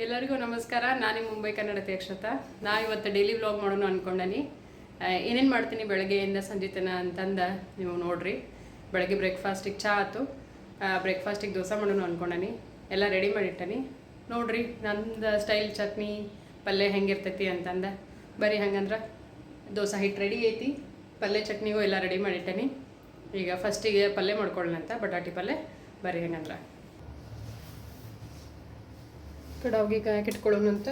ಎಲ್ಲರಿಗೂ ನಮಸ್ಕಾರ. ನಾನು ಮುಂಬೈ ಕನ್ನಡತಿ ಅಕ್ಷತಾ. ನಾ ಇವತ್ತು ಡೈಲಿ ವ್ಲಾಗ್ ಮಾಡೋಣ ಅಂದ್ಕೊಂಡನಿ. ಏನೇನು ಮಾಡ್ತೀನಿ ಬೆಳಗ್ಗೆಯಿಂದ ಸಂಜೆ ತನಕ ಅಂತಂದು ನೀವು ನೋಡ್ರಿ. ಬೆಳಗ್ಗೆ ಬ್ರೇಕ್ಫಾಸ್ಟಿಗೆ ಚಹಾ ಆಯ್ತು, ಬ್ರೇಕ್ಫಾಸ್ಟಿಗೆ ದೋಸೆ ಮಾಡೋಣ ಅಂದ್ಕೊಂಡನಿ. ಎಲ್ಲ ರೆಡಿ ಮಾಡಿಟ್ಟನಿ ನೋಡ್ರಿ. ನಂದು ಸ್ಟೈಲ್ ಚಟ್ನಿ ಪಲ್ಯ ಹೆಂಗಿರ್ತೈತಿ ಅಂತಂದು ಬರೀ ಹಂಗಂದ್ರೆ ದೋಸೆ ಹಿಟ್ಟು ರೆಡಿ ಐತಿ, ಪಲ್ಯ ಚಟ್ನಿಗೂ ಎಲ್ಲ ರೆಡಿ ಮಾಡಿಟ್ಟನಿ. ಈಗ ಫಸ್ಟಿಗೆ ಪಲ್ಯ ಮಾಡ್ಕೊಳ್ಳೋಣ ಅಂತ, ಬಟಾಟಿ ಪಲ್ಯ. ಬರೀ ಹೆಂಗಂದ್ರೆ ಕಡಾವಿಗೆ ಕಾಯಕ್ಕೆ ಇಟ್ಕೊಳ್ಳೋಣಂತ.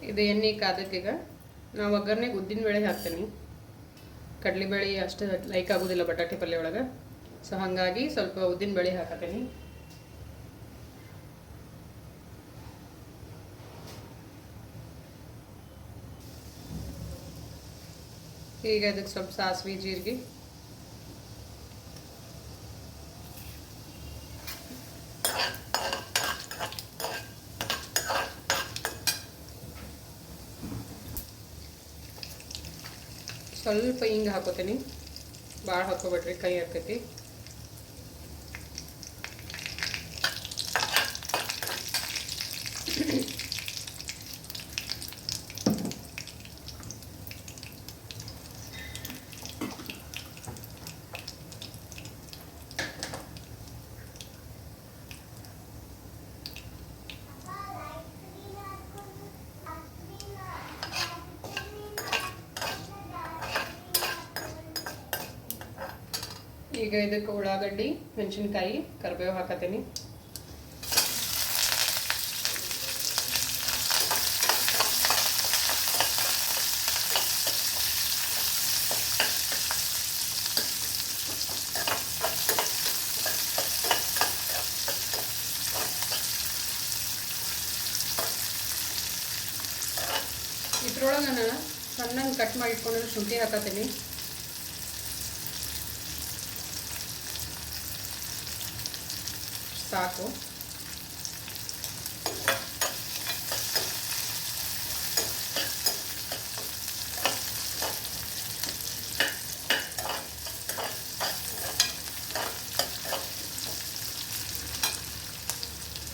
ಇದು ಎಣ್ಣೆ ಕಾದಕ್ಕೀಗ ನಾವು ಒಗ್ಗರಣೆಗೆ ಉದ್ದಿನಬೇಳೆ ಹಾಕ್ತೀನಿ. ಕಡಲೆಬೇಳೆ ಅಷ್ಟು ಲೈಕ್ ಆಗೋದಿಲ್ಲ ಬಟಾಟಿ ಪಲ್ಯ ಒಳಗೆ, ಸೊ ಹಾಗಾಗಿ ಸ್ವಲ್ಪ ಉದ್ದಿನಬೇಳೆ ಹಾಕತೀನಿ. ಈಗ ಅದಕ್ಕೆ ಸ್ವಲ್ಪ ಸಾಸಿವೆ ಜೀರಿಗೆ, ಸ್ವಲ್ಪ ಹಿಂಗೆ ಹಾಕೋತೀನಿ. ಭಾಳ ಹಾಕೋಬೇಡ್ರಿ, ಕೈ ಹಾಕೈತಿ. ಈಗ ಇದಕ್ಕೆ ಉಳ್ಳಾಗಡ್ಡಿ, ಮೆಣಸಿನ್ಕಾಯಿ, ಕರಿಬೇವು ಹಾಕತೀನಿ. ಇದ್ರೊಳಗೆ ನಾನು ಸಣ್ಣಗೆ ಕಟ್ ಮಾಡಿ ಇಟ್ಕೊಂಡು ಶುಂಠಿ ಹಾಕತೀನಿ. ಸಾಕು.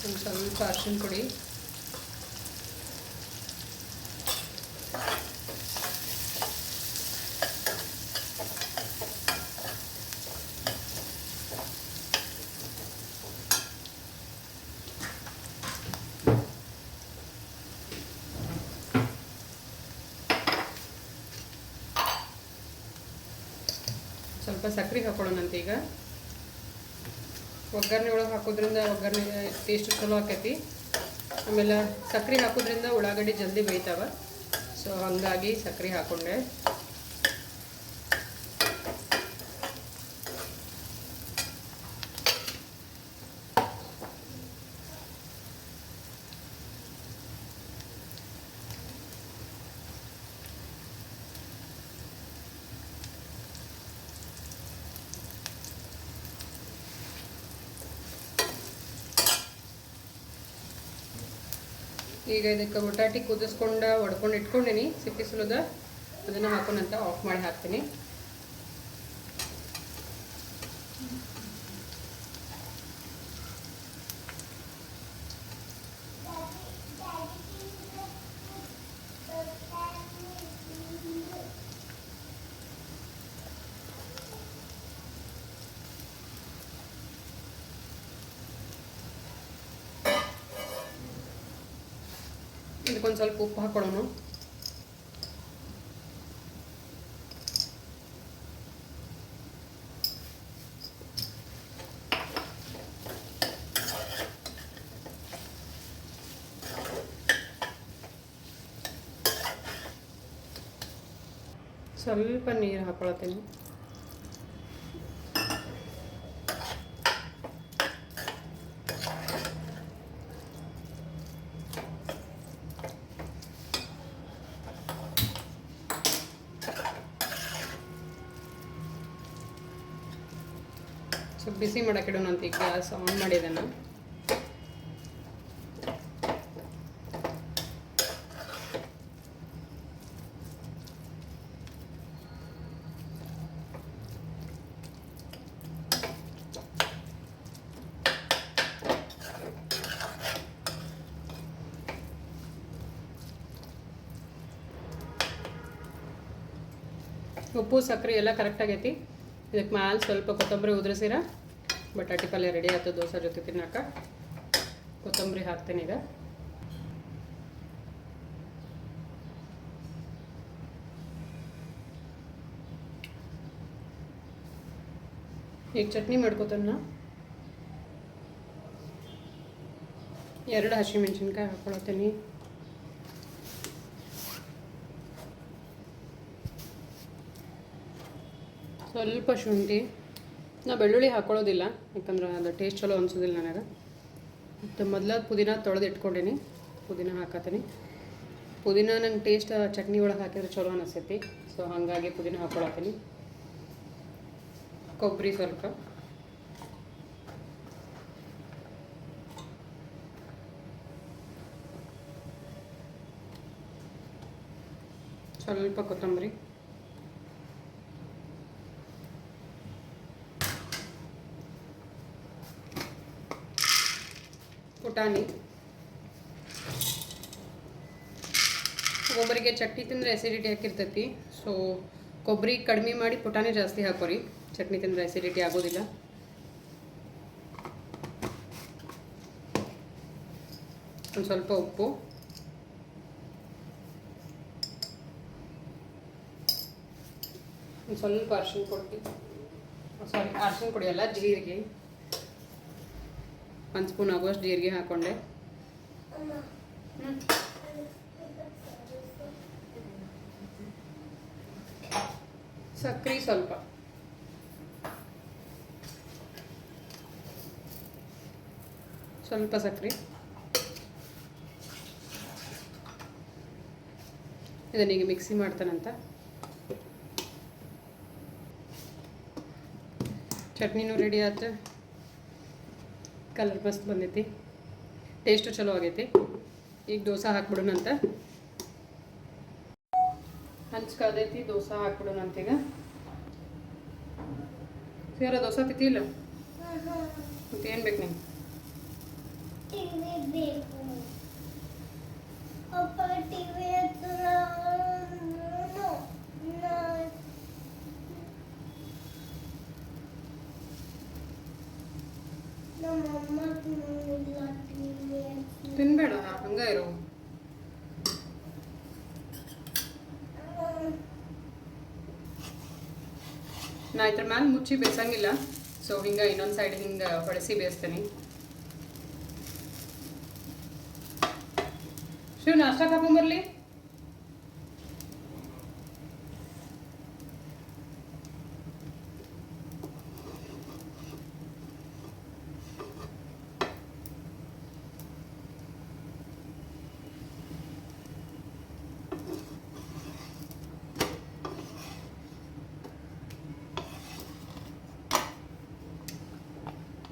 ಒಂದು ಸ್ವಲ್ಪ ಅರಿಶಿನ ಪುಡಿ, ಸ್ವಲ್ಪ ಸಕ್ಕರೆ ಹಾಕೊಳ್ಳೋಣಂತ. ಈಗ ಒಗ್ಗರಣೆ ಒಳಗೆ ಹಾಕೋದ್ರಿಂದ ಒಗ್ಗರಣೆ ಟೇಸ್ಟ್ ಚಲೋ ಆಕೈತಿ. ಆಮೇಲೆ ಸಕ್ಕರೆ ಹಾಕೋದ್ರಿಂದ ಉಳ್ಳಾಗಡ್ಡಿ ಜಲ್ದಿ ಬೇಯ್ತಾವ, ಸೊ ಹಾಗಾಗಿ ಸಕ್ಕರೆ ಹಾಕೊಂಡೆ. ಈಗ ಇದಕ್ಕೆ ಬಟಾಟಿ ಕುದಿಸ್ಕೊಂಡು ಒಡ್ಕೊಂಡು ಇಟ್ಕೊಂಡೀನಿ, ಸಿಪ್ಪೆ ಸುಲಿದ. ಅದನ್ನು ಹಾಕೋಣಂತ ಆಫ್ ಮಾಡಿ ಹಾಕ್ತೀನಿ. ಇದಕ್ಕೊಂದು ಸ್ವಲ್ಪ ಉಪ್ಪು ಹಾಕೊಳ್ಳೋಣ. ಸ್ವಲ್ಪ ನೀರು ಹಾಕೊಳತ್ತೀನಿ. ಸ್ವಲ್ಪ ಬಿಸಿ ಮಾಡೋಕ್ಕಿಡೋಣ ಅಂತ. ಈಗ ಗ್ಯಾಸ್ ಆನ್ ಮಾಡಿದ್ದೇನೆ. ಉಪ್ಪು ಸಕ್ಕರೆ ಎಲ್ಲ ಕರೆಕ್ಟಾಗೈತಿ. ಇದಕ್ಕೆ ಮ್ಯಾಲೆ ಸ್ವಲ್ಪ ಕೊತ್ತಂಬರಿ ಉದುರಿಸಿರ ಬಟಾಟಿ ಪಲ್ಯ ರೆಡಿ ಆಯ್ತು. ದೋಸೆ ಜೊತೆ ತಿನ್ನಕ ಕೊತ್ತಂಬರಿ ಹಾಕ್ತೇನೆ ಈಗ. ಈಗ ಚಟ್ನಿ ಮಾಡ್ಕೊತಾನ. 2 ಹಸಿಮೆಣ್ಸಿನ್ಕಾಯಿ ಹಾಕ್ಕೊಳತ್ತೀನಿ. ಸ್ವಲ್ಪ ಶುಂಠಿ. ನಾ ಬೆಳ್ಳುಳ್ಳಿ ಹಾಕ್ಕೊಳ್ಳೋದಿಲ್ಲ, ಯಾಕಂದ್ರೆ ಅದು ಟೇಸ್ಟ್ ಚಲೋ ಅನ್ಸೋದಿಲ್ಲ ನನಗೆ. ಮತ್ತು ಮೊದಲ ಪುದೀನ ತೊಳೆದು ಇಟ್ಕೊಂಡೀನಿ, ಪುದೀನ ಹಾಕತ್ತೀನಿ. ಪುದೀನ ನಂಗೆ ಟೇಸ್ಟ್ ಚಟ್ನಿ ಒಳಗೆ ಹಾಕಿದ್ರೆ ಚಲೋ ಅನಿಸ್ತೈತಿ. ಸೊ ಹಾಗಾಗಿ ಪುದೀನ ಹಾಕ್ಕೊಳತ್ತೀನಿ. ಕೊಬ್ಬರಿ ಸ್ವಲ್ಪ, ಸ್ವಲ್ಪ ಕೊತ್ತಂಬರಿ, ಪುಟಾಣಿ. ಒಬ್ಬರಿಗೆ ಚಟ್ನಿ ತಿಂದರೆ ಎಸಿಡಿಟಿ ಹಾಕಿರ್ತೈತಿ. ಸೊ ಕೊಬ್ಬರಿ ಕಡಿಮೆ ಮಾಡಿ ಪುಟಾಣಿ ಜಾಸ್ತಿ ಹಾಕೋರಿ, ಚಟ್ನಿ ತಿಂದರೆ ಎಸಿಡಿಟಿ ಆಗೋದಿಲ್ಲ. ಒಂದು ಸ್ವಲ್ಪ ಉಪ್ಪು, ಒಂದು ಸ್ವಲ್ಪ ಅರಿಶಿನ ಪುಡಿ, ಅರಿಶಿನ ಪುಡಿ ಅಲ್ಲ, ಜೀರಿಗೆ. 1 ಸ್ಪೂನ್ ಆಗುವಷ್ಟು ಜೀರಿಗೆ ಹಾಕ್ಕೊಂಡೆ. ಸಕ್ಕರೆ ಸ್ವಲ್ಪ, ಸಕ್ಕರೆ. ಇದನ್ನೀಗ ಮಿಕ್ಸಿ ಮಾಡ್ತಾನಂತ. ಚಟ್ನಿನೂ ರೆಡಿ ಆಯ್ತು. ಕಲರ್ ಮಸ್ತ್ ಬಂದೈತಿ, ಟೇಸ್ಟು ಚಲೋ ಆಗೈತಿ. ಈಗ ದೋಸೆ ಹಾಕ್ಬಿಡೋಣಂತ. ಹಂಚ್ಕಾದೈತಿ, ದೋಸೆ ಹಾಕ್ಬಿಡೋಣಂತೀಗ. ಸೇರ ದೋಸೆ ತಿಂತಿಲ್ಲ ಮತ್ತೆ ಏನು ಬೇಕು ನಿಂಗೆ? ತಿನ್ಬೇಡ, ಹಂಗ ಇರು. ನಾ ಇದ್ರ ಮ್ಯಾಲೆ ಮುಚ್ಚಿ ಬೇಯಿಸಂಗಿಲ್ಲ. ಸೊ ಹಿಂಗೆ ಇನ್ನೊಂದು ಸೈಡ್ ಹಿಂಗೆ ಹೊಡೆಸಿ ಬೇಯಿಸ್ತೀನಿ. ಶಿವ್, ನಾಷ್ಟ ಹಾಕೊಂಬರ್ಲಿ.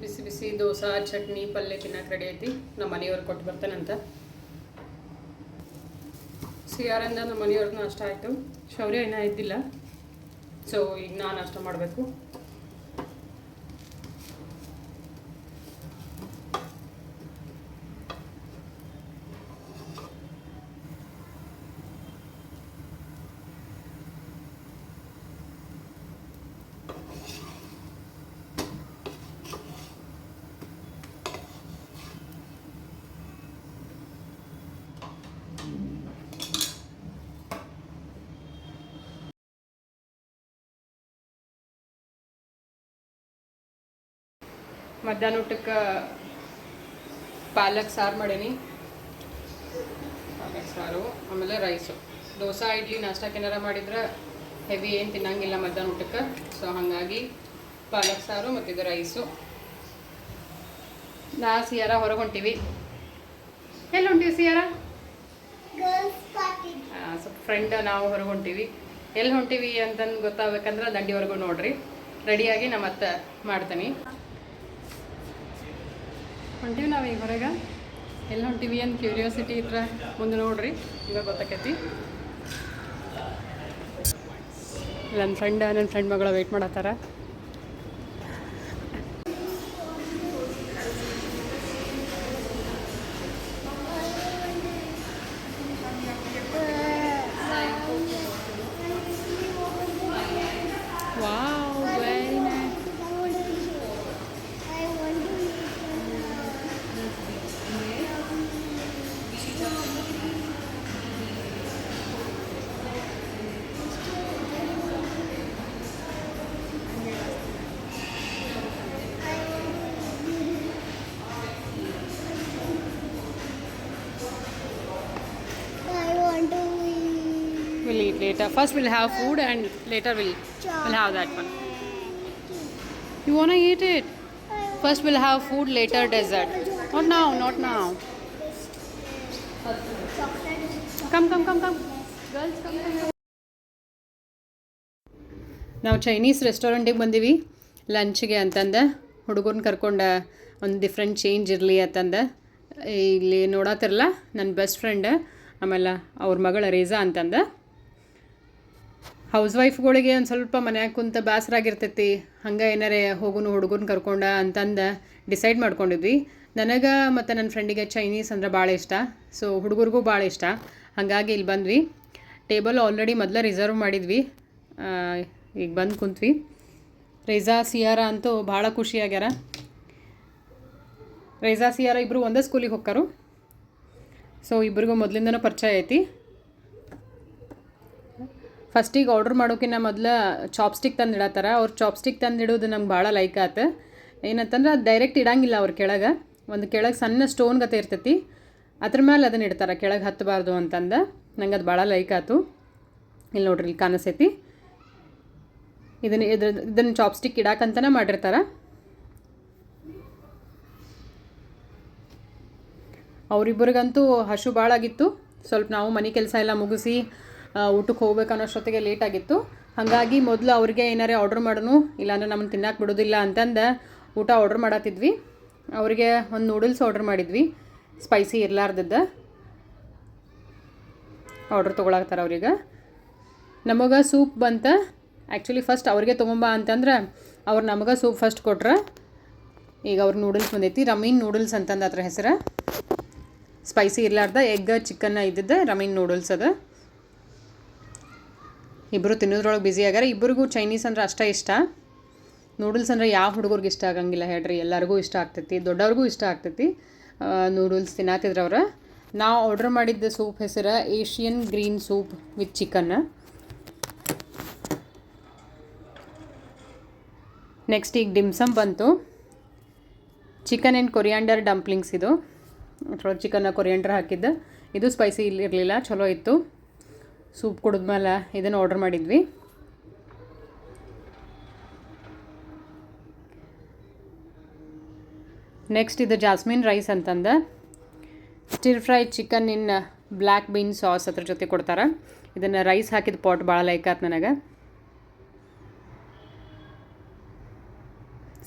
ಬಿಸಿ ಬಿಸಿ ದೋಸೆ, ಚಟ್ನಿ, ಪಲ್ಯ ತಿನ್ನಕ್ಕೆ ರೆಡಿ ಐತಿ. ನಮ್ಮ ಮನೆಯವ್ರು ಕೊಟ್ಟು ಬರ್ತಾನಂತ. ಸಿಯಾರಿಂದ ನಮ್ಮ ಮನೆಯವ್ರದ್ದು ನಾಷ್ಟ ಆಯಿತು. ಶೌರ್ಯ ಇನ್ನೂ ಇದ್ದಿಲ್ಲ. ಸೊ ಈಗ ನಾನು ನಾಷ್ಟ ಮಾಡಬೇಕು. ಮಧ್ಯಾಹ್ನ ಊಟಕ್ಕೆ ಪಾಲಕ್ ಸಾರು ಮಾಡೀನಿ. ಪಾಲಕ್ ಸಾರು, ಆಮೇಲೆ ರೈಸು. ದೋಸೆ, ಇಡ್ಲಿ, ನಾಷ್ಟಕ್ಕೆ ಏನಾರ ಮಾಡಿದ್ರೆ ಹೆವಿ ಏನು ತಿನ್ನಂಗಿಲ್ಲ ಮಧ್ಯಾಹ್ನ ಊಟಕ್ಕೆ. ಸೊ ಹಾಗಾಗಿ ಪಾಲಕ್ ಸಾರು ಮತ್ತು ಇದು ರೈಸು. ನಾ ಸಿಯಾರ ಹೊರಗೆ ಹೊಂಟೀವಿ. ಎಲ್ಲಿ ಹೊಂಟೀವಿ ಸಿಯಾರ? ಸ್ವಲ್ಪ ಫ್ರೆಂಡ್ ನಾವು ಹೊರಗೆ ಹೊಂಟೀವಿ. ಎಲ್ಲಿ ಹೊಂಟೀವಿ ಅಂತಂದು ಗೊತ್ತಾಗಬೇಕಂದ್ರೆ ದಂಡಿವರೆಗೂ ನೋಡ್ರಿ. ರೆಡಿಯಾಗಿ ನಾ ಮತ್ತೆ ಮಾಡ್ತೀನಿ. ಹೊಂಟೀವಿ ನಾವು ಈಗ ಹೊರಗೆ. ಎಲ್ಲಿ ಹೊಂಟೀವಿ ಅಂತ ಕ್ಯೂರಿಯಾಸಿಟಿ ಇದ್ರೆ ಮುಂದೆ ನೋಡ್ರಿ, ಈಗ ಗೊತ್ತಾಕೈತಿ. ನನ್ನ ಫ್ರೆಂಡ್ ಮಗಳ weight ಮಾಡತ್ತಾರ. We'll eat later. First we'll have food and later we'll have that one. You wanna eat it? First we'll have food, later dessert. Not now, not now. Come. Girls, come. ನಾವು Chinese ರೆಸ್ಟೋರೆಂಟಿಗೆ ಬಂದೀವಿ ಲಂಚ್ಗೆ ಅಂತಂದು ಹುಡುಗರನ್ನ ಕರ್ಕೊಂಡು ಒಂದು different change ಇರಲಿ ಅಂತಂದು. ಇಲ್ಲಿ ನೋಡತ್ತಿರಲ್ಲ ನನ್ನ ಬೆಸ್ಟ್ ಫ್ರೆಂಡ್, ಆಮೇಲೆ ಅವ್ರ ಮಗಳ ರೇಜಾ ಅಂತಂದು. ಹೌಸ್ ವೈಫ್ಗಳಿಗೆ ಒಂದು ಸ್ವಲ್ಪ ಮನ್ಯಾಗ ಕುಂತ ಬೇಸರಾಗಿರ್ತೈತಿ, ಹಂಗೆ ಏನಾರೇ ಹೋಗುನು ಹುಡುಗರನ್ನ ಕರ್ಕೊಂಡು ಅಂತಂದು ಡಿಸೈಡ್ ಮಾಡ್ಕೊಂಡಿದ್ವಿ. ನನಗೆ ಮತ್ತು ನನ್ನ ಫ್ರೆಂಡಿಗೆ ಚೈನೀಸ್ ಅಂದ್ರೆ ಭಾಳ ಇಷ್ಟ, ಸೊ ಹುಡುಗರಿಗೂ ಭಾಳ ಇಷ್ಟ. ಹಾಗಾಗಿ ಇಲ್ಲಿ ಬಂದ್ವಿ. ಟೇಬಲ್ ಆಲ್ರೆಡಿ ಮೊದಲೇ ರಿಸರ್ವ್ ಮಾಡಿದ್ವಿ, ಈಗ ಬಂದು ಕುಂತ್ವಿ. ರೇಜಾ ಸಿಯಾರ ಅಂತೂ ಭಾಳ ಖುಷಿಯಾಗ್ಯಾರ. ರೇಜಾ ಸಿಯಾರ ಇಬ್ಬರು ಒಂದೇ ಸ್ಕೂಲಿಗೆ ಹೋಗ್ತಾರು, ಸೊ ಇಬ್ಬರಿಗೂ ಮೊದಲಿಂದನೂ ಪರಿಚಯ ಐತಿ. ಫಸ್ಟಿಗೆ ಆರ್ಡ್ರ್ ಮಾಡೋಕ್ಕಿಂತ ಮೊದಲು ಚಾಪ್ಸ್ಟಿಕ್ ತಂದು ಇಡತ್ತಾರ. ಅವ್ರು ಚಾಪ್ಸ್ಟಿಕ್ ತಂದು ಇಡೋದು ನಮ್ಗೆ ಭಾಳ ಲೈಕ್ ಆಯ್ತು. ಏನಂತಂದ್ರೆ ಅದು ಡೈರೆಕ್ಟ್ ಇಡಂಗಿಲ್ಲ ಅವ್ರ ಕೆಳಗೆ, ಒಂದು ಕೆಳಗೆ ಸಣ್ಣ ಸ್ಟೋನ್ ಗತೆ ಇರ್ತೈತಿ, ಅದ್ರ ಮೇಲೆ ಅದನ್ನು ಇಡ್ತಾರೆ, ಕೆಳಗೆ ಹತ್ತಬಾರ್ದು ಅಂತಂದು. ನಂಗೆ ಅದು ಭಾಳ ಲೈಕ್ ಆಯ್ತು. ಇಲ್ಲಿ ನೋಡ್ರಿ, ಇಲ್ಲಿ ಕಾಣಿಸ್ತೈತಿ. ಇದನ್ನು ಚಾಪ್ಸ್ಟಿಕ್ ಇಡಾಕಂತನೇ ಮಾಡಿರ್ತಾರೆ. ಅವರಿಬ್ಬರಿಗಂತೂ ಹಶು ಭಾಳ ಆಗಿತ್ತು. ಸ್ವಲ್ಪ ನಾವು ಮನೆ ಕೆಲಸ ಎಲ್ಲ ಮುಗಿಸಿ ಊಟಕ್ಕೆ ಹೋಗ್ಬೇಕು ಅನ್ನೋಷ್ಟೊತ್ತಿಗೆ ಲೇಟ್ ಆಗಿತ್ತು. ಹಾಗಾಗಿ ಮೊದಲು ಅವ್ರಿಗೆ ಏನಾರೇ ಆರ್ಡ್ರ್ ಮಾಡೋನು, ಇಲ್ಲಾಂದ್ರೆ ನಮ್ಮನ್ನು ತಿನ್ನಕ್ಕೆ ಬಿಡೋದಿಲ್ಲ ಅಂತಂದು ಊಟ ಆರ್ಡ್ರ್ ಮಾಡತ್ತಿದ್ವಿ. ಅವರಿಗೆ ಒಂದು ನೂಡಲ್ಸ್ ಆರ್ಡ್ರ್ ಮಾಡಿದ್ವಿ, ಸ್ಪೈಸಿ ಇರಲಾರ್ದದ್ದು. ಆರ್ಡ್ರ್ ತೊಗೊಳಕ್ತಾರೆ ಅವ್ರಿಗೆ. ನಮಗೆ ಸೂಪ್ ಬಂತ. ಆ್ಯಕ್ಚುಲಿ ಫಸ್ಟ್ ಅವ್ರಿಗೆ ತೊಗೊಂಬ ಅಂತಂದ್ರೆ ಅವ್ರು ನಮಗೆ ಸೂಪ್ ಫಸ್ಟ್ ಕೊಟ್ರೆ. ಈಗ ಅವ್ರ ನೂಡಲ್ಸ್ ಬಂದೈತಿ, ರಮೀನ್ ನೂಡಲ್ಸ್ ಅಂತಂದು ಅದ್ರ ಹೆಸರು. ಸ್ಪೈಸಿ ಇರಲಾರ್ದ ಎಗ್ ಚಿಕನ್ನ ಇದ್ದಿದ್ದು ರಮೀನ್ ನೂಡಲ್ಸ್ ಅದು. ಇಬ್ಬರು ತಿನ್ನೋದ್ರೊಳಗೆ ಬ್ಯುಸಿ ಆಗ್ಯಾರ. ಇಬ್ಬರಿಗೂ ಚೈನೀಸ್ ಅಂದ್ರೆ ಅಷ್ಟೇ ಇಷ್ಟ. ನೂಡಲ್ಸ್ ಅಂದರೆ ಯಾವ ಹುಡುಗರಿಗೆ ಇಷ್ಟ ಆಗಂಗಿಲ್ಲ ಹೇಳ್ರಿ, ಎಲ್ಲರಿಗೂ ಇಷ್ಟ ಆಗ್ತೈತಿ, ದೊಡ್ಡವ್ರಿಗೂ ಇಷ್ಟ ಆಗ್ತೈತಿ. ನೂಡಲ್ಸ್ ತಿನ್ನತ್ತಿದ್ರು ಅವ್ರು. ನಾವು ಆರ್ಡ್ರ್ ಮಾಡಿದ್ದ ಸೂಪ್ ಹೆಸರು Asian green soup with chicken. Next ಈಗ ಡಿಮ್ಸಮ್ ಬಂತು. ಚಿಕನ್ ಆ್ಯಂಡ್ ಕೊರಿಯಾಂಡರ್ ಡಂಪ್ಲಿಂಗ್ಸ್ ಇದು. ಅದ್ರೊಳಗೆ ಚಿಕನ್ನ ಕೊರಿಯಾಂಡರ್ ಹಾಕಿದ್ದು. ಇದು ಸ್ಪೈಸಿ ಇರಲಿಲ್ಲ, ಚಲೋ ಇತ್ತು. ಸೂಪ್ ಕುಡಿದ್ಮೇಲೆ ಇದನ್ನು ಆರ್ಡ್ರ್ ಮಾಡಿದ್ವಿ. ನೆಕ್ಸ್ಟ್ ಇದು ಜಾಸ್ಮಿನ್ ರೈಸ್ ಅಂತಂದು stir fry chicken in black bean sauce ಅದ್ರ ಜೊತೆ ಕೊಡ್ತಾರೆ. ಇದನ್ನು ರೈಸ್ ಹಾಕಿದ ಪಾಟ್ ಭಾಳ ಲೈಕ್ ಆಯ್ತು ನನಗೆ.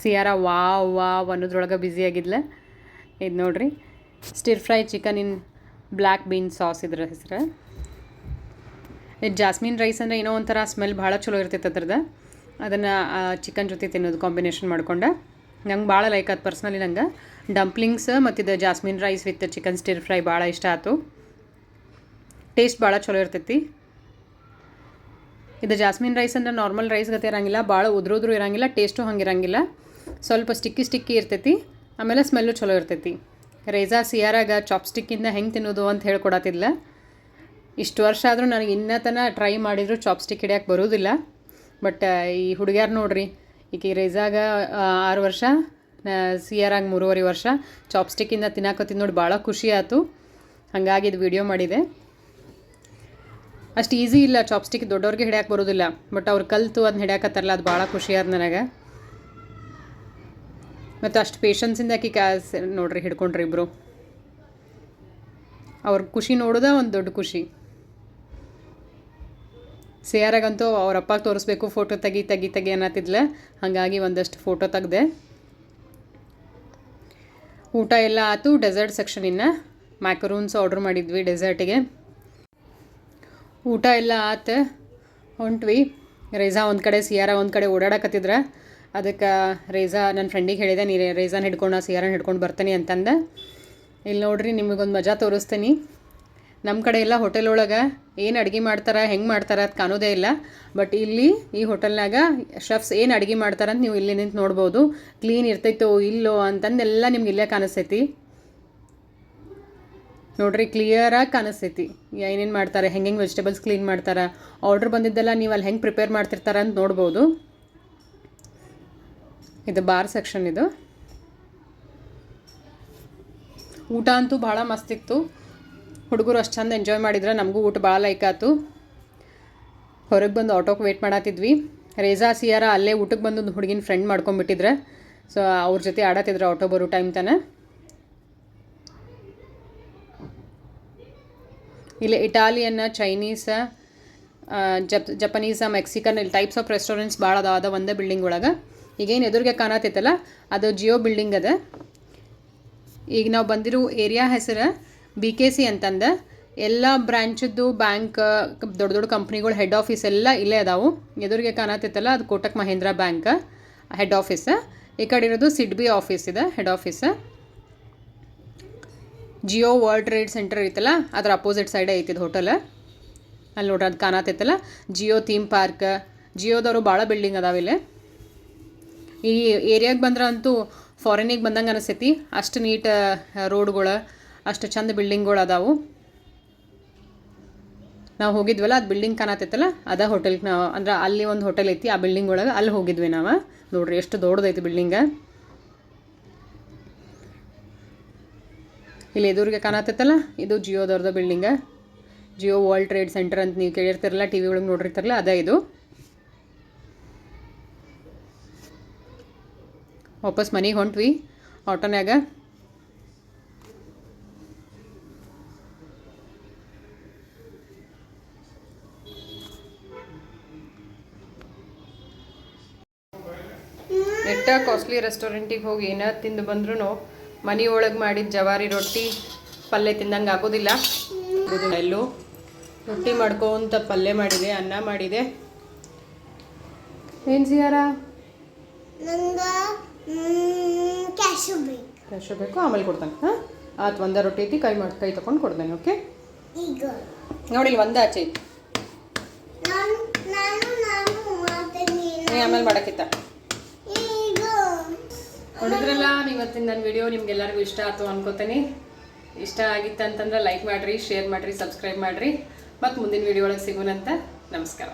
ಸಿಯಾರ ವಾವ್ ಅನ್ನೋದ್ರೊಳಗೆ ಬ್ಯುಸಿಯಾಗಿದ್ಲ. ಇದು ನೋಡ್ರಿ, stir fry chicken in black bean sauce ಇದ್ರ ಹೆಸರು. ಇದು ಜಾಸ್ಮಿನ್ ರೈಸ್ ಅಂದರೆ ಏನೋ ಒಂಥರ ಸ್ಮೆಲ್ ಭಾಳ ಚಲೋ ಇರ್ತೈತೆ ಅದ್ರದ್ದು. ಅದನ್ನು ಚಿಕನ್ ಜೊತೆ ತಿನ್ನೋದು ಕಾಂಬಿನೇಷನ್ ಮಾಡ್ಕೊಂಡು ನಂಗೆ ಭಾಳ ಲೈಕ್ ಆಯ್ತು ಪರ್ಸ್ನಲಿ. ನಂಗೆ ಡಂಪ್ಲಿಂಗ್ಸ್ ಮತ್ತು ಇದು jasmine rice with chicken stir fry ಭಾಳ ಇಷ್ಟ ಆಯ್ತು. ಟೇಸ್ಟ್ ಭಾಳ ಚಲೋ ಇರ್ತೈತಿ. ಇದು ಜಾಸ್ಮಿನ್ ರೈಸ್ ಅಂದರೆ ನಾರ್ಮಲ್ ರೈಸ್ ಗತೆ ಇರೋಂಗಿಲ್ಲ, ಭಾಳ ಉದ್ರೂ ಇರೋಂಗಿಲ್ಲ, ಟೇಸ್ಟು ಹಂಗಿರಂಗಿಲ್ಲ. ಸ್ವಲ್ಪ ಸ್ಟಿಕ್ಕಿ ಇರ್ತೈತಿ, ಆಮೇಲೆ ಸ್ಮೆಲ್ಲು ಚಲೋ ಇರ್ತೈತಿ. ರೇಜಾ ಸಿಯಾರಾಗ ಚಾಪ್ಸ್ಟಿಕ್ಕಿಂದ ಹೆಂಗೆ ತಿನ್ನೋದು ಅಂತ ಹೇಳ್ಕೊಡತ್ತಿಲ್ಲ. ಇಷ್ಟು ವರ್ಷ ಆದರೂ ನನಗೆ ಇನ್ನತನ ಟ್ರೈ ಮಾಡಿದ್ರು ಚಾಪ್ಸ್ಟಿಕ್ ಹಿಡಿಯೋಕೆ ಬರೋದಿಲ್ಲ. ಬಟ್ ಈ ಹುಡುಗ್ಯಾರು ನೋಡ್ರಿ, ಈಗ ರೇಜಾಗ 6 ವರ್ಷ, ಸಿಯಾರಾಗ 3.5 ವರ್ಷ, ಚಾಪ್ಸ್ಟಿಕ್ಕಿಂದ ತಿನ್ನಾಕತ್ತಿದ್ದು ನೋಡಿ ಭಾಳ ಖುಷಿ ಆಯಿತು. ಹಾಗಾಗಿ ಇದು ವಿಡಿಯೋ ಮಾಡಿದೆ. ಅಷ್ಟು ಈಸಿ ಇಲ್ಲ ಚಾಪ್ಸ್ಟಿಕ್, ದೊಡ್ಡವ್ರಿಗೆ ಹಿಡಿಯೋಕೆ ಬರೋದಿಲ್ಲ. ಬಟ್ ಅವ್ರು ಕಲಿತು ಅದನ್ನ ಹಿಡಿಯಾಕತ್ತಾರಲ್ಲ, ಅದು ಭಾಳ ಖುಷಿ ಆದ ನನಗೆ. ಮತ್ತು ಅಷ್ಟು ಪೇಷನ್ಸಿಂದ ನೋಡ್ರಿ ಹಿಡ್ಕೊಂಡ್ರಿ ಇಬ್ಬರು. ಅವ್ರ ಖುಷಿ ನೋಡೋದ ಒಂದು ದೊಡ್ಡ ಖುಷಿ. ಸಿಯಾರಾಗಂತೂ ಅವ್ರ ಅಪ್ಪಾಗೆ ತೋರಿಸ್ಬೇಕು, ಫೋಟೋ ತೆಗಿ ಅನ್ನತ್ತಿದ್ಲ. ಹಾಗಾಗಿ ಒಂದಷ್ಟು ಫೋಟೋ ತೆಗ್ದೆ. ಊಟ ಎಲ್ಲ ಆಯ್ತು. ಡೆಸರ್ಟ್ ಸೆಕ್ಷನಿನ್ನ ಮ್ಯಾಕರೂನ್ಸ್ ಆರ್ಡ್ರ್ ಮಾಡಿದ್ವಿ ಡೆಸರ್ಟಿಗೆ. ಊಟ ಎಲ್ಲ ಆತು, ಹೊಂಟ್ವಿ. ರೇಜಾ ಒಂದು ಕಡೆ, ಸಿಯಾರ ಒಂದು ಕಡೆ ಓಡಾಡಕತ್ತಿದ್ರೆ. ಅದಕ್ಕೆ ರೇಜಾ ನನ್ನ ಫ್ರೆಂಡಿಗೆ ಹೇಳಿದೆ, ನೀ ರೇಜಾನ ಹಿಡ್ಕೊಂಡು ಸಿಯಾರನ ಹಿಡ್ಕೊಂಡು ಬರ್ತೀನಿ ಅಂತಂದೆ. ಇಲ್ಲಿ ನೋಡ್ರಿ, ನಿಮಗೊಂದು ಮಜಾ ತೋರಿಸ್ತೀನಿ. ನಮ್ಮ ಕಡೆ ಎಲ್ಲ ಹೋಟೆಲ್ ಒಳಗೆ ಏನು ಅಡುಗೆ ಮಾಡ್ತಾರೆ, ಹೆಂಗೆ ಮಾಡ್ತಾರೆ ಅದು ಕಾಣೋದೇ ಇಲ್ಲ. ಬಟ್ ಇಲ್ಲಿ ಈ ಹೋಟೆಲ್ನಾಗ ಶೆಫ್ಸ್ ಏನು ಅಡುಗೆ ಮಾಡ್ತಾರೆ ಅಂತ ನೀವು ಇಲ್ಲಿ ನಿಂತು ನೋಡ್ಬೋದು. ಕ್ಲೀನ್ ಇರ್ತೈತೋ ಇಲ್ಲೋ ಅಂತಂದೆಲ್ಲ ನಿಮ್ಗೆ ಇಲ್ಲೇ ಕಾಣಿಸ್ತೈತಿ. ನೋಡ್ರಿ, ಕ್ಲಿಯರಾಗಿ ಕಾಣಿಸ್ತೈತಿ ಏನೇನು ಮಾಡ್ತಾರೆ, ಹೆಂಗೆ ವೆಜಿಟೇಬಲ್ಸ್ ಕ್ಲೀನ್ ಮಾಡ್ತಾರೆ. ಆರ್ಡ್ರ್ ಬಂದಿದ್ದೆಲ್ಲ ನೀವು ಅಲ್ಲಿ ಹೆಂಗೆ ಪ್ರಿಪೇರ್ ಮಾಡ್ತಿರ್ತಾರೆ ಅಂತ ನೋಡ್ಬೋದು. ಇದು ಬಾರ್ ಸೆಕ್ಷನ್. ಇದು ಊಟ ಅಂತೂ ಭಾಳ ಮಸ್ತಿತ್ತು. ಹುಡುಗರು ಅಷ್ಟು ಚಂದ ಎಂಜಾಯ್ ಮಾಡಿದ್ರೆ, ನಮಗೂ ಊಟ ಭಾಳ ಲೈಕ್ ಆಯ್ತು. ಹೊರಗೆ ಬಂದು ಆಟೋಗೆ ವೇಟ್ ಮಾಡತ್ತಿದ್ವಿ. ರೇಜಾ ಸಿಯಾರ ಅಲ್ಲೇ ಊಟಕ್ಕೆ ಬಂದು ಒಂದು ಹುಡುಗಿನ ಫ್ರೆಂಡ್ ಮಾಡ್ಕೊಂಡ್ಬಿಟ್ಟಿದ್ರೆ. ಸೊ ಅವ್ರ ಜೊತೆ ಆಡತ್ತಿದ್ರು ಆಟೋ ಬರೋ ಟೈಮ್ ತನಕ. ಇಲ್ಲಿ ಇಟಾಲಿಯನ್, ಚೈನೀಸ್, ಜಪನೀಸ, ಮೆಕ್ಸಿಕನ್ ಇಲ್ಲಿ ಟೈಪ್ಸ್ ಆಫ್ ರೆಸ್ಟೋರೆಂಟ್ಸ್ ಭಾಳ ಅದ ಒಂದೇ ಬಿಲ್ಡಿಂಗ್ ಒಳಗೆ. ಈಗೇನು ಎದುರಿಗೆ ಕಾಣತ್ತೈತಲ್ಲ ಅದು ಜಿಯೋ ಬಿಲ್ಡಿಂಗ್ ಅದ. ಈಗ ನಾವು ಬಂದಿರೋ ಏರಿಯಾ ಹೆಸರು BKC ಅಂತಂದು. ಎಲ್ಲ ಬ್ರ್ಯಾಂಚದ್ದು ಬ್ಯಾಂಕ್, ದೊಡ್ಡ ದೊಡ್ಡ ಕಂಪ್ನಿಗಳು ಹೆಡ್ ಆಫೀಸ್ ಎಲ್ಲ ಇಲ್ಲೇ ಅದಾವು. ಎದುರಿಗೆ ಕಾಣತ್ತೈತಲ್ಲ ಅದು Kotak Mahindra bank head office. ಈ ಕಡೆ ಇರೋದು ಸಿಡ್ಬಿ ಆಫೀಸ್ ಇದೆ head office. Jio world trade centre ಐತಲ್ಲ ಅದ್ರ ಅಪೋಸಿಟ್ ಸೈಡೇ ಐತಿದ್ದು ಹೋಟೆಲ್. ಅಲ್ಲಿ ನೋಡ್ರಿ ಅದು ಕಾಣತ್ತೈತಲ್ಲ ಜಿಯೋ ಥೀಮ್ ಪಾರ್ಕ್. ಜಿಯೋದವರು ಭಾಳ ಬಿಲ್ಡಿಂಗ್ ಅದಾವಿಲ್ಲಿ. ಈ ಏರಿಯಾಗೆ ಬಂದ್ರೆ ಅಂತೂ ಫಾರಿನಿಗೆ ಬಂದಂಗೆ ಅನಿಸ್ತೈತಿ. ಅಷ್ಟು ನೀಟ್ ರೋಡ್ಗಳು, ಅಷ್ಟು ಚಂದ ಬಿಲ್ಡಿಂಗ್ಗಳು ಅದಾವು. ನಾವು ಹೋಗಿದ್ವಲ್ಲ ಅದು ಬಿಲ್ಡಿಂಗ್ ಕಾಣತ್ತೈತಲ್ಲ ಅದ ಹೋಟೆಲ್ಗೆ ನಾವು ಅಂದ್ರೆ ಅಲ್ಲಿ ಒಂದು ಹೋಟೆಲ್ ಐತಿ ಆ ಬಿಲ್ಡಿಂಗ್ ಒಳಗೆ ಅಲ್ಲಿ ಹೋಗಿದ್ವಿ ನಾವು. ನೋಡ್ರಿ ಎಷ್ಟು ದೊಡ್ಡದೈತಿ ಬಿಲ್ಡಿಂಗ. ಇಲ್ಲಿ ಎದುರಿಗೆ ಕಾಣತ್ತೈತಲ್ಲ ಇದು ಜಿಯೋದವ್ರದ್ದು building. Jio world trade Centre ಅಂತ ನೀವು ಕೇಳಿರ್ತಿರಲ್ಲ, ಟಿ ವಿ ಒಳಗೆ ನೋಡಿರ್ತಿರಲ್ಲ ಅದೇ ಇದು. ವಾಪಸ್ ಮನೆಗೆ ಹೊಂಟ್ವಿ ಆಟೋನ್ಯಾಗ. ಎಟ್ಟ ಕಾಸ್ಟ್ಲಿ ರೆಸ್ಟೋರೆಂಟಿಗೆ ಹೋಗಿ ಏನ ತಿಂದು ಬಂದ್ರೂ ಮನೆಯೊಳಗೆ ಮಾಡಿದ ಜವಾರಿ ರೊಟ್ಟಿ ಪಲ್ಯ ತಿಂದಂಗೆ ಆಗೋದಿಲ್ಲ. ಎಲ್ಲೂ ರೊಟ್ಟಿ ಮಾಡ್ಕೊಂತ ಪಲ್ಯ ಮಾಡಿದೆ, ಅನ್ನ ಮಾಡಿದೆ. ಏನು ಸಿಯಾರ? ಕ್ಯಾಶು ಬೇಕು, ಆಮೇಲೆ ಕೊಡ್ತಾನೆ. ಹಾಂ ಆತು, ಒಂದೇ ರೊಟ್ಟಿ ಐತಿ, ಕೈ ತೊಗೊಂಡು ಕೊಡ್ತೇನೆ. ಓಕೆ ನೋಡಿ ಇಲ್ಲಿ ಒಂದೇ ಆಚೆ ಐತಿ, ನೀ ಆಮೇಲೆ ಮಾಡಕ್ಕಿತ್ತ. ನೋಡಿದ್ರಲ್ಲ ಇವತ್ತಿನ ನನ್ನ ವಿಡಿಯೋ ನಿಮ್ಗೆಲ್ಲರಿಗೂ ಇಷ್ಟ ಆಯ್ತು ಅನ್ಕೋತೀನಿ. ಇಷ್ಟ ಆಗಿತ್ತಂತಂದ್ರೆ ಲೈಕ್ ಮಾಡಿರಿ, ಶೇರ್ ಮಾಡಿರಿ, ಸಬ್ಸ್ಕ್ರೈಬ್ ಮಾಡಿರಿ. ಮತ್ತು ಮುಂದಿನ ವಿಡಿಯೋ ಒಳಗೆ ಸಿಗೋಣಂತ. ನಮಸ್ಕಾರ.